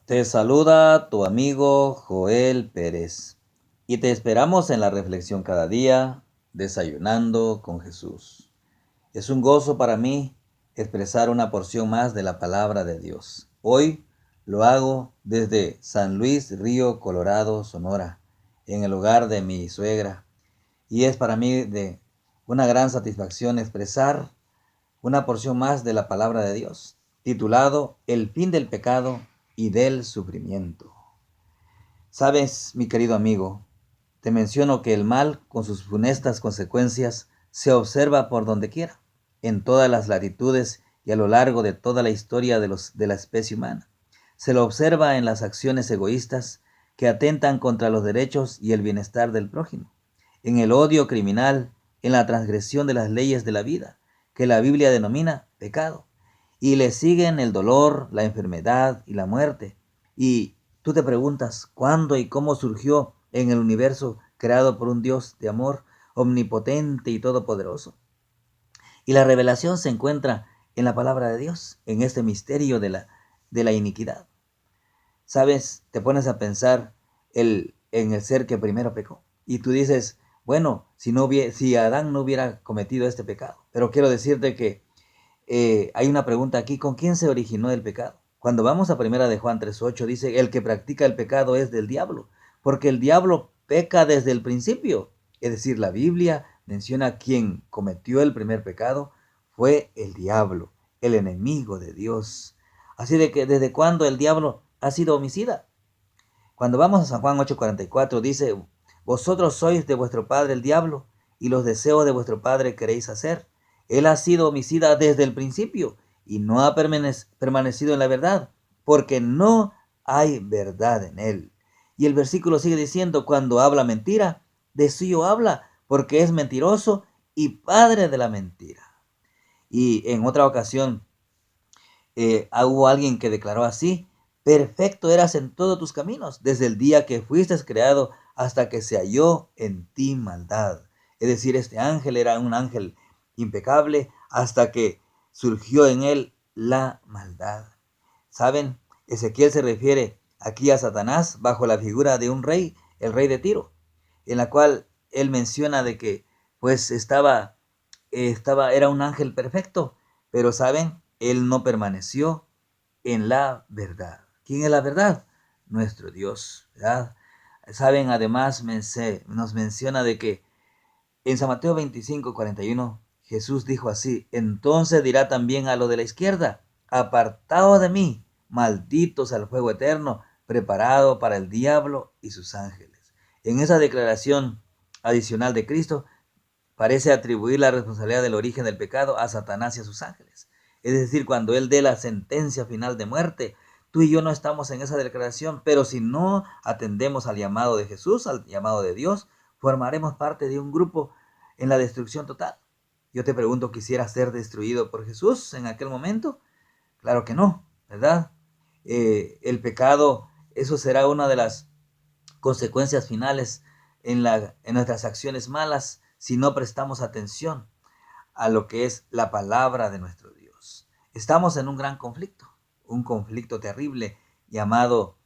Te saluda tu amigo Joel Pérez y te esperamos en la reflexión cada día, desayunando con Jesús. Es un gozo para mí expresar una porción más de la palabra de Dios. Hoy lo hago desde San Luis Río Colorado, Sonora, en el hogar de mi suegra. Y es para mí de una gran satisfacción expresar una porción más de la palabra de Dios, titulado El fin del pecado y del sufrimiento. Sabes, mi querido amigo, te menciono que el mal, con sus funestas consecuencias, se observa por donde quiera, en todas las latitudes y a lo largo de toda la historia de la especie humana. Se lo observa en las acciones egoístas que atentan contra los derechos y el bienestar del prójimo, en el odio criminal, en la transgresión de las leyes de la vida, que la Biblia denomina pecado, y le siguen el dolor, la enfermedad y la muerte. Y tú te preguntas cuándo y cómo surgió en el universo creado por un Dios de amor omnipotente y todopoderoso. Y la revelación se encuentra en la palabra de Dios, en este misterio de la iniquidad. ¿Sabes? Te pones a pensar en el ser que primero pecó. Y tú dices, bueno, si Adán no hubiera cometido este pecado. Pero quiero decirte que hay una pregunta aquí, ¿con quién se originó el pecado? Cuando vamos a primera de Juan 3:8 dice, el que practica el pecado es del diablo, porque el diablo peca desde el principio. Es decir, la Biblia menciona quien cometió el primer pecado fue el diablo, el enemigo de Dios. Así de que desde cuándo el diablo ha sido homicida. Cuando vamos a San Juan 8:44 dice, vosotros sois de vuestro padre el diablo, y los deseos de vuestro padre queréis hacer. Él ha sido homicida desde el principio, y no ha permanecido en la verdad, porque no hay verdad en él. Y el versículo sigue diciendo, cuando habla mentira, de suyo habla, porque es mentiroso y padre de la mentira. Y en otra ocasión hubo alguien que declaró así, perfecto eras en todos tus caminos, desde el día que fuiste creado hasta que se halló en ti maldad. Es decir, este ángel era un ángel impecable hasta que surgió en él la maldad. ¿Saben? Ezequiel se refiere aquí a Satanás bajo la figura de un rey, el rey de Tiro, en la cual él menciona de que pues era un ángel perfecto, pero ¿saben? Él no permaneció en la verdad. ¿Quién es la verdad? Nuestro Dios, ¿verdad? Saben, además nos menciona de que en San Mateo 25:41 Jesús dijo así, entonces dirá también a lo de la izquierda, apartaos de mí, malditos al fuego eterno, preparado para el diablo y sus ángeles. En esa declaración adicional de Cristo, parece atribuir la responsabilidad del origen del pecado a Satanás y a sus ángeles. Es decir, cuando Él dé la sentencia final de muerte, tú y yo no estamos en esa declaración, pero si no atendemos al llamado de Jesús, al llamado de Dios, formaremos parte de un grupo en la destrucción total. Yo te pregunto, ¿quisieras ser destruido por Jesús en aquel momento? Claro que no, ¿verdad? El pecado, eso será una de las consecuencias finales en nuestras acciones malas si no prestamos atención a lo que es la palabra de nuestro Dios. Estamos en un gran conflicto, un conflicto terrible llamado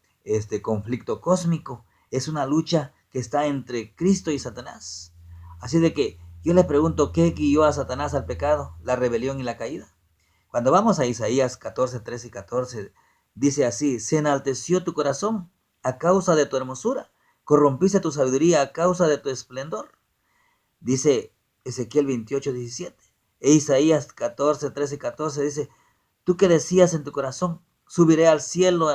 conflicto cósmico. Es una lucha que está entre Cristo y Satanás. Así de que yo le pregunto, ¿qué guió a Satanás al pecado, la rebelión y la caída? Cuando vamos a Isaías 14:13 y 14, dice así, se enalteció tu corazón a causa de tu hermosura, corrompiste tu sabiduría a causa de tu esplendor. Dice Ezequiel 28:17. E Isaías 14:13 y 14 dice, tú que decías en tu corazón, subiré al cielo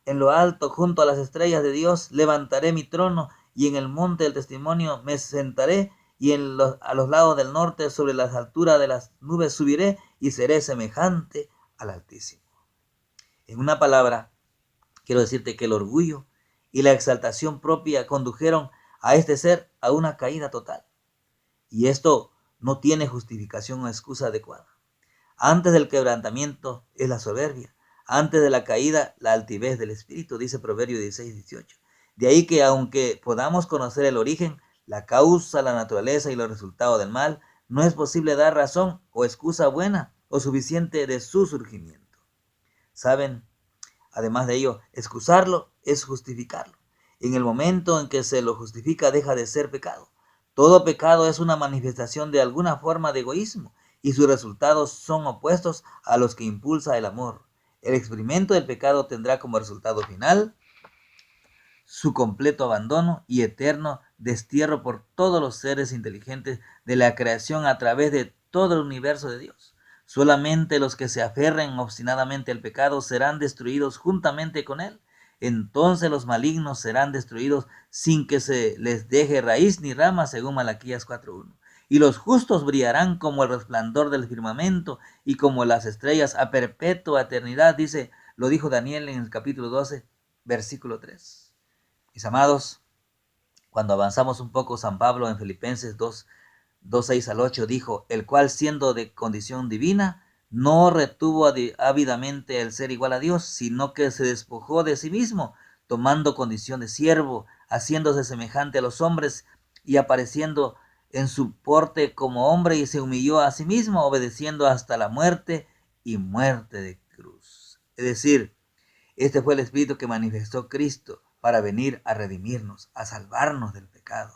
en lo alto junto a las estrellas de Dios, levantaré mi trono y en el monte del testimonio me sentaré y a los lados del norte sobre las alturas de las nubes subiré y seré semejante al Altísimo. En una palabra, quiero decirte que el orgullo y la exaltación propia condujeron a este ser a una caída total. Y esto no tiene justificación o excusa adecuada. Antes del quebrantamiento es la soberbia. Antes de la caída, la altivez del espíritu, dice Proverbios 16:18. De ahí que aunque podamos conocer el origen, la causa, la naturaleza y los resultados del mal, no es posible dar razón o excusa buena o suficiente de su surgimiento. ¿Saben? Además de ello, excusarlo es justificarlo. En el momento en que se lo justifica, deja de ser pecado. Todo pecado es una manifestación de alguna forma de egoísmo y sus resultados son opuestos a los que impulsa el amor. El experimento del pecado tendrá como resultado final su completo abandono y eterno destierro por todos los seres inteligentes de la creación a través de todo el universo de Dios. Solamente los que se aferren obstinadamente al pecado serán destruidos juntamente con él. Entonces los malignos serán destruidos sin que se les deje raíz ni rama, según Malaquías 4:1. Y los justos brillarán como el resplandor del firmamento y como las estrellas a perpetua eternidad, lo dijo Daniel en el capítulo 12, versículo 3. Mis amados, cuando avanzamos un poco, San Pablo en Filipenses 6 al 8 dijo, el cual siendo de condición divina, no retuvo ávidamente el ser igual a Dios, sino que se despojó de sí mismo, tomando condición de siervo, haciéndose semejante a los hombres y apareciendo en su porte como hombre, y se humilló a sí mismo, obedeciendo hasta la muerte y muerte de cruz. Es decir, este fue el Espíritu que manifestó Cristo para venir a redimirnos, a salvarnos del pecado.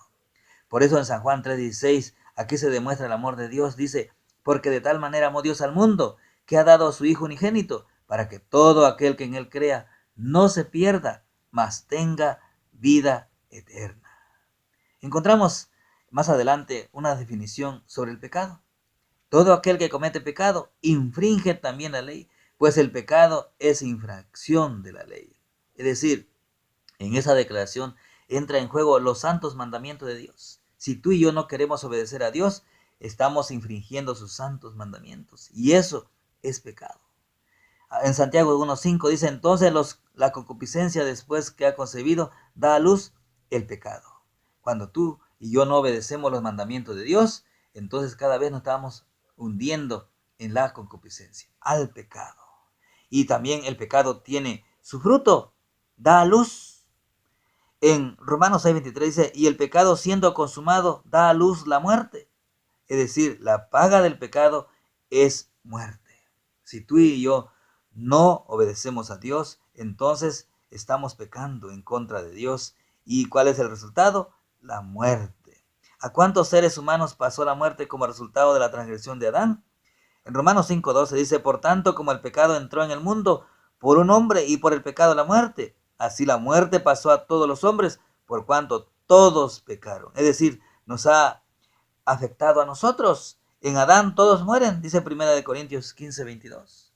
Por eso en San Juan 3:16, aquí se demuestra el amor de Dios. Dice, porque de tal manera amó Dios al mundo, que ha dado a su Hijo unigénito, para que todo aquel que en él crea no se pierda, mas tenga vida eterna. Encontramos más adelante una definición sobre el pecado. Todo aquel que comete pecado infringe también la ley, pues el pecado es infracción de la ley. Es decir, en esa declaración entra en juego los santos mandamientos de Dios. Si tú y yo no queremos obedecer a Dios, estamos infringiendo sus santos mandamientos, y eso es pecado. En Santiago 1:5 dice, entonces la concupiscencia después que ha concebido da a luz el pecado. Cuando tú y yo no obedecemos los mandamientos de Dios, entonces cada vez nos estamos hundiendo en la concupiscencia, al pecado. Y también el pecado tiene su fruto, da a luz. En Romanos 6:23 dice, y el pecado siendo consumado da a luz la muerte. Es decir, la paga del pecado es muerte. Si tú y yo no obedecemos a Dios, entonces estamos pecando en contra de Dios. ¿Y cuál es el resultado? La muerte. ¿A cuántos seres humanos pasó la muerte como resultado de la transgresión de Adán? En Romanos 5:12 dice, por tanto, como el pecado entró en el mundo por un hombre y por el pecado la muerte, así la muerte pasó a todos los hombres por cuanto todos pecaron. Es decir, nos ha afectado a nosotros. En Adán todos mueren, dice 1 Corintios 15:22.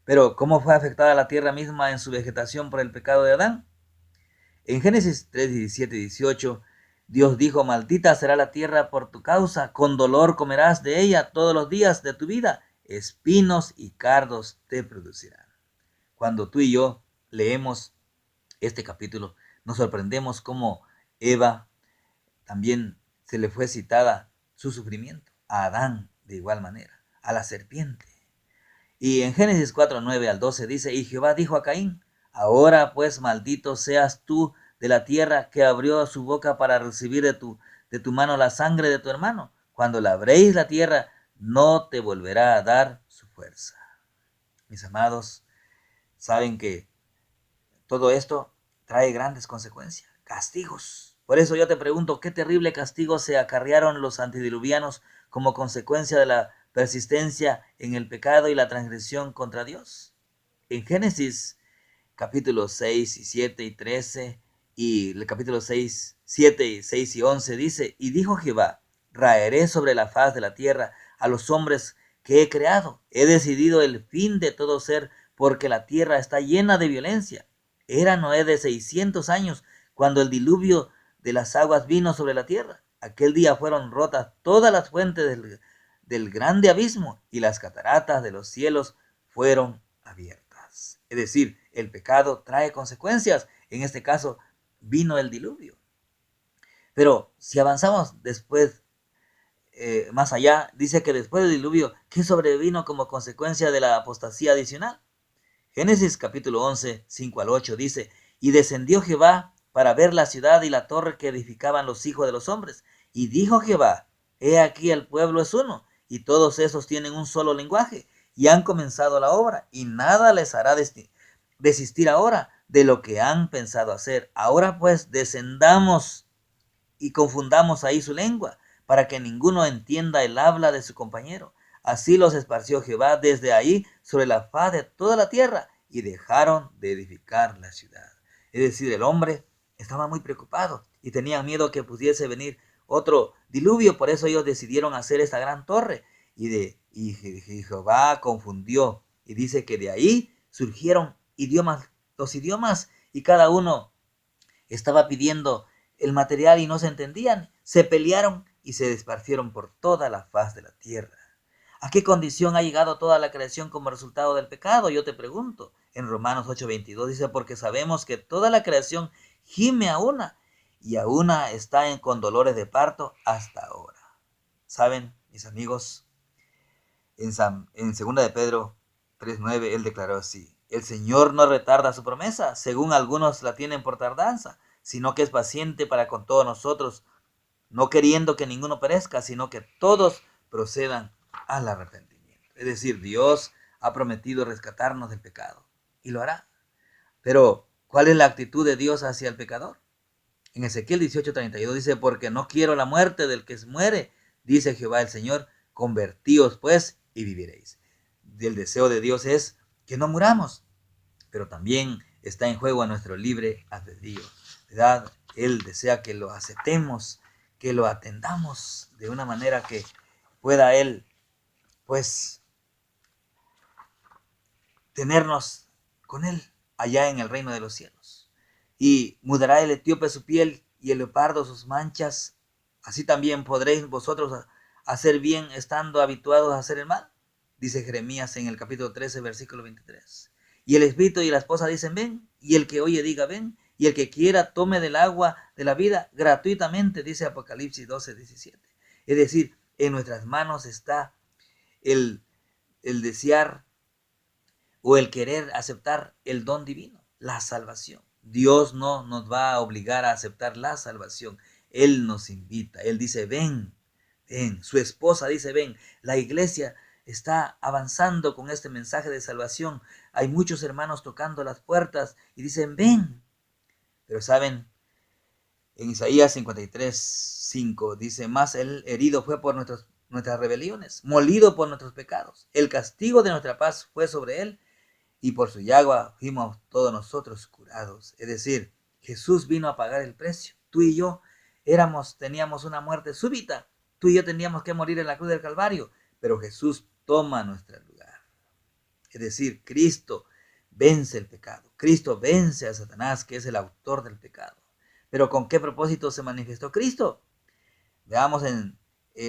Pero ¿cómo fue afectada la tierra misma en su vegetación por el pecado de Adán? En Génesis 3:17 y 18, Dios dijo, maldita será la tierra por tu causa, con dolor comerás de ella todos los días de tu vida, espinos y cardos te producirán. Cuando tú y yo leemos este capítulo, nos sorprendemos cómo Eva también se le fue citada su sufrimiento, a Adán de igual manera, a la serpiente. Y en Génesis 4:9 al 12 dice, y Jehová dijo a Caín, ahora pues maldito seas tú de la tierra que abrió su boca para recibir de tu mano la sangre de tu hermano. Cuando labréis la tierra, no te volverá a dar su fuerza. Mis amados, saben que todo esto trae grandes consecuencias, castigos. Por eso yo te pregunto, ¿qué terrible castigo se acarrearon los antediluvianos como consecuencia de la persistencia en el pecado y la transgresión contra Dios? En Génesis capítulo 6 y 7 y 13 y el capítulo 6, 7 y 6 y 11 dice, y dijo Jehová, raeré sobre la faz de la tierra a los hombres que he creado. He decidido el fin de todo ser porque la tierra está llena de violencia. Era Noé de 600 años cuando el diluvio de las aguas vino sobre la tierra. Aquel día fueron rotas todas las fuentes del grande abismo y las cataratas de los cielos fueron abiertas. Es decir, el pecado trae consecuencias. En este caso, vino el diluvio. Pero si avanzamos después, más allá, dice que después del diluvio, ¿qué sobrevino como consecuencia de la apostasía adicional? Génesis capítulo 11, 5 al 8 dice, y descendió Jehová para ver la ciudad y la torre que edificaban los hijos de los hombres. Y dijo Jehová, he aquí el pueblo es uno, y todos esos tienen un solo lenguaje, y han comenzado la obra, y nada les hará desistir ahora de lo que han pensado hacer. Ahora pues descendamos y confundamos ahí su lengua, para que ninguno entienda el habla de su compañero. Así los esparció Jehová desde ahí sobre la faz de toda la tierra, y dejaron de edificar la ciudad. Es decir, el hombre estaba muy preocupado y tenían miedo que pudiese venir otro diluvio, por eso ellos decidieron hacer esta gran torre. Y Jehová confundió, y dice que de ahí surgieron los idiomas, y cada uno estaba pidiendo el material y no se entendían, se pelearon y se esparcieron por toda la faz de la tierra. ¿A qué condición ha llegado toda la creación como resultado del pecado? Yo te pregunto. En Romanos 8:22 dice, porque sabemos que toda la creación gime a una, y a una está con dolores de parto hasta ahora. ¿Saben, mis amigos? En 2 de Pedro 3:9 él declaró así: el Señor no retarda su promesa, según algunos la tienen por tardanza, sino que es paciente para con todos nosotros, no queriendo que ninguno perezca, sino que todos procedan al arrepentimiento. Es decir, Dios ha prometido rescatarnos del pecado y lo hará. Pero, ¿cuál es la actitud de Dios hacia el pecador? En Ezequiel 18:32 dice, porque no quiero la muerte del que muere, dice Jehová el Señor, convertíos pues y viviréis. El deseo de Dios es que no muramos, pero también está en juego a nuestro libre albedrío, ¿verdad? Él desea que lo aceptemos, que lo atendamos de una manera que pueda Él, pues, tenernos con Él allá en el reino de los cielos. Y mudará el etíope su piel y el leopardo sus manchas. Así también podréis vosotros hacer bien estando habituados a hacer el mal, dice Jeremías en el capítulo 13, versículo 23. Y el espíritu y la esposa dicen ven, y el que oye diga ven, y el que quiera tome del agua de la vida gratuitamente, dice Apocalipsis 12:17. Es decir, en nuestras manos está el desear o el querer aceptar el don divino, la salvación. Dios no nos va a obligar a aceptar la salvación. Él nos invita, Él dice ven, ven. Su esposa dice ven. La iglesia está avanzando con este mensaje de salvación. Hay muchos hermanos tocando las puertas y dicen ven. Pero saben, en Isaías 53:5 dice, más el herido fue por nuestras rebeliones, molido por nuestros pecados. El castigo de nuestra paz fue sobre él, y por su llaga fuimos todos nosotros curados. Es decir, Jesús vino a pagar el precio. Tú y yo teníamos una muerte súbita. Tú y yo teníamos que morir en la cruz del Calvario, pero Jesús toma nuestro lugar. Es decir, Cristo vence el pecado. Cristo vence a Satanás, que es el autor del pecado. Pero ¿con qué propósito se manifestó Cristo? Veamos en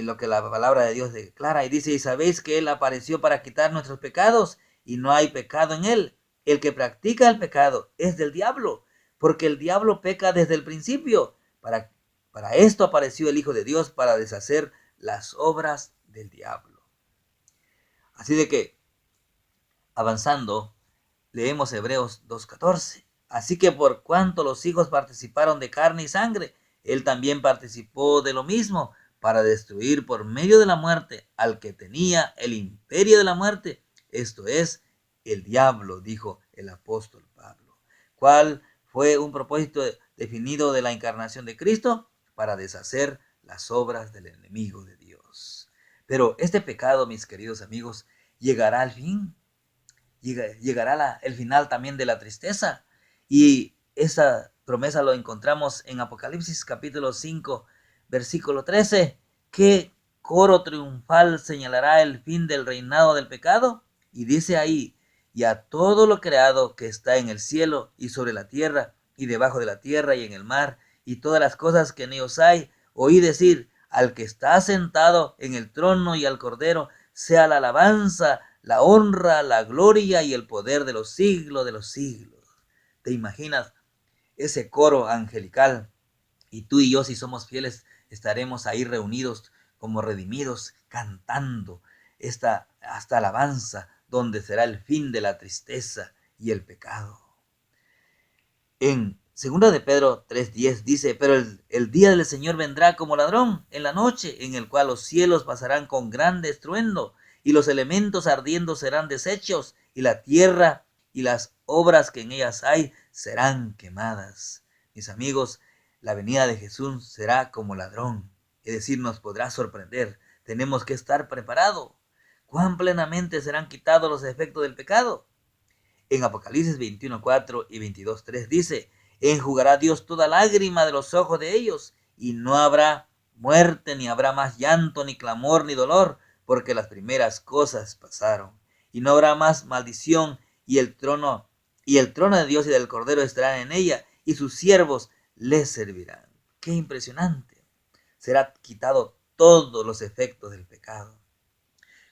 lo que la palabra de Dios declara y dice, y sabéis que Él apareció para quitar nuestros pecados, y no hay pecado en Él. El que practica el pecado es del diablo, porque el diablo peca desde el principio. Para esto apareció el Hijo de Dios, para deshacer las obras del diablo. Así de que, avanzando, leemos Hebreos 2:14. Así que por cuanto los hijos participaron de carne y sangre, Él también participó de lo mismo, para destruir por medio de la muerte al que tenía el imperio de la muerte, esto es, el diablo, dijo el apóstol Pablo. ¿Cuál fue un propósito definido de la encarnación de Cristo? Para deshacer las obras del enemigo de Dios. Pero este pecado, mis queridos amigos, llegará al fin. Llegará el final también de la tristeza. Y esa promesa lo encontramos en Apocalipsis capítulo 5, versículo 13. ¿Qué coro triunfal señalará el fin del reinado del pecado? Y dice ahí, y a todo lo creado que está en el cielo y sobre la tierra y debajo de la tierra y en el mar y todas las cosas que en ellos hay, oí decir, al que está sentado en el trono y al Cordero, sea la alabanza, la honra, la gloria y el poder de los siglos de los siglos. ¿Te imaginas ese coro angelical? Y tú y yo, si somos fieles, estaremos ahí reunidos como redimidos, cantando esta alabanza, donde será el fin de la tristeza y el pecado. En 2 de Pedro 3:10 dice, pero el día del Señor vendrá como ladrón en la noche, en el cual los cielos pasarán con grande estruendo, y los elementos ardiendo serán deshechos, y la tierra y las obras que en ellas hay serán quemadas. Mis amigos, la venida de Jesús será como ladrón, es decir, nos podrá sorprender. Tenemos que estar preparados. ¿Cuán plenamente serán quitados los efectos del pecado? En Apocalipsis 21:4 y 22:3 dice: enjugará Dios toda lágrima de los ojos de ellos, y no habrá muerte, ni habrá más llanto, ni clamor, ni dolor, porque las primeras cosas pasaron. Y no habrá más maldición, y el trono de Dios y del Cordero estarán en ella, y sus siervos les servirán. ¡Qué impresionante! Será quitado todos los efectos del pecado.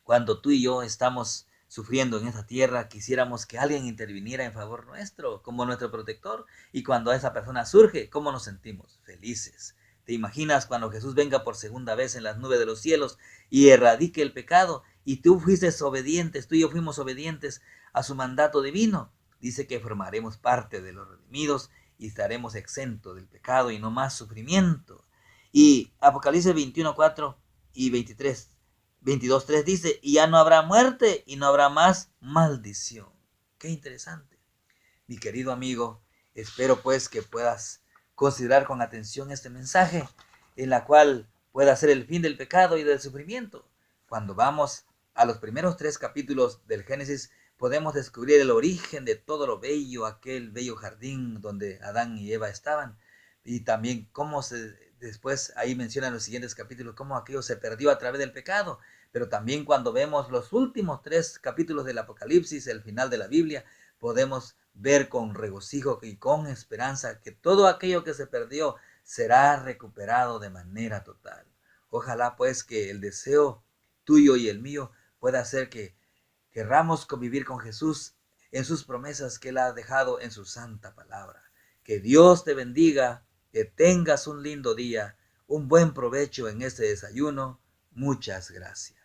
Cuando tú y yo estamos sufriendo en esta tierra, quisiéramos que alguien interviniera en favor nuestro, como nuestro protector. Y cuando esa persona surge, ¿cómo nos sentimos? Felices. ¿Te imaginas cuando Jesús venga por segunda vez en las nubes de los cielos y erradique el pecado? Y tú fuiste obedientes, tú y yo fuimos obedientes a su mandato divino. Dice que formaremos parte de los redimidos y estaremos exentos del pecado y no más sufrimiento. Y Apocalipsis 21:4 y 22:3 dice: y ya no habrá muerte y no habrá más maldición. Qué interesante. Mi querido amigo, espero pues que puedas considerar con atención este mensaje, en la cual pueda ser el fin del pecado y del sufrimiento. Cuando vamos a los primeros 3 capítulos del Génesis, podemos descubrir el origen de todo lo bello, aquel bello jardín donde Adán y Eva estaban, y también cómo después ahí mencionan los siguientes capítulos, cómo aquello se perdió a través del pecado. Pero también cuando vemos los últimos 3 capítulos del Apocalipsis, el final de la Biblia, podemos ver con regocijo y con esperanza que todo aquello que se perdió será recuperado de manera total. Ojalá pues que el deseo tuyo y el mío pueda hacer que querramos convivir con Jesús en sus promesas que Él ha dejado en su santa palabra. Que Dios te bendiga, que tengas un lindo día, un buen provecho en este desayuno. Muchas gracias.